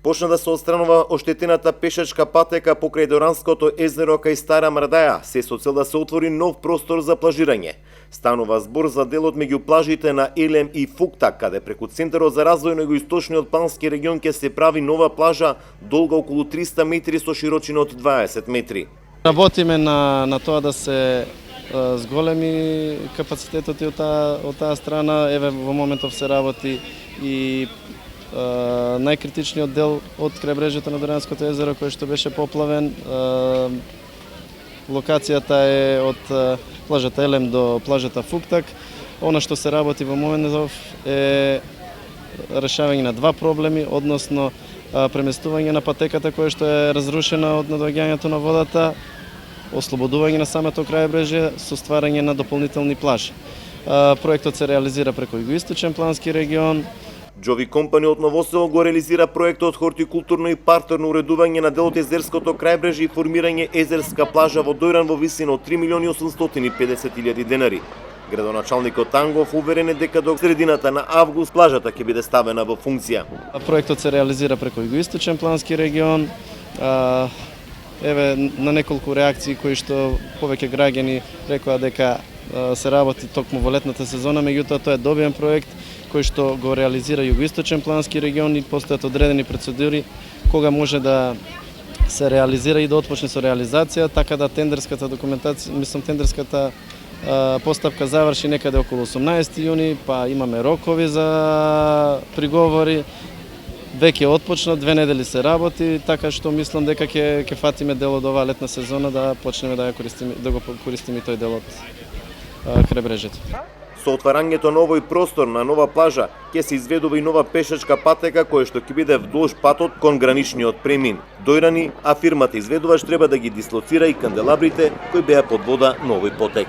Почна да се отстранува оштетената пешачка патека покрај Доранското езеро кај Стара Мрдаја, се со цел да се отвори нов простор за плажирање. Станува збор за делот меѓу плажите на Елем и Фуктак, каде преку Центарот за развој на югоисточниот плански регион ќе се прави нова плажа долга околу 300 метри со широчина од 20 метри. Работиме на тоа да се зголеми капацитетот и од таа страна. Еве во моментов се работи и најкритичниот дел од крајбрежјето на Доранското езеро кој што беше поплавен. Локацијата е од плажата Елем до плажата Фуктак. Она што се работи во моментов е решавање на два проблеми, односно преместување на патеката која што е разрушена од надоаѓањето на водата, ослободување на самото крајбрежје со стварање на дополнителни плажи. Проектот се реализира преку Југоисточен плански регион. Джови компани од Ново Село го реализира проектот хортикултурно и партерно уредување на дел од езерското крајбрежје и формирање езерска плажа во Дојран во висина од 3.850.000 денари. Градоначалникот Ангов уверен е дека до средината на август плажата ќе биде ставена во функција. Проектот се реализира преку Југоисточен плански регион. Еве на неколку реакции кои што повеќе граѓани рекоа дека се работи токму во летната сезона, меѓутоа тоа е добиен проект кој што го реализира Југоисточен плански регион и постојат одредени процедури кога може да се реализира и да отпочне со реализација, така да тендерската документација, тендерската постапка заврши некаде околу 18 јуни, па имаме рокови за приговори. Веќе отпочна, 2 недели се работи, така што мислам дека ќе фатиме дел од оваа летна сезона да почнеме да го користиме тој дел од крајбрежјето. Со отварањето на овој простор на нова плажа ќе се изведува и нова пешачка патека која што ќе биде вдолж патот кон граничниот премин. Дојрани, а фирмата изведувач треба да ги дислоцира и канделабрите кои беа под вода на овој потек.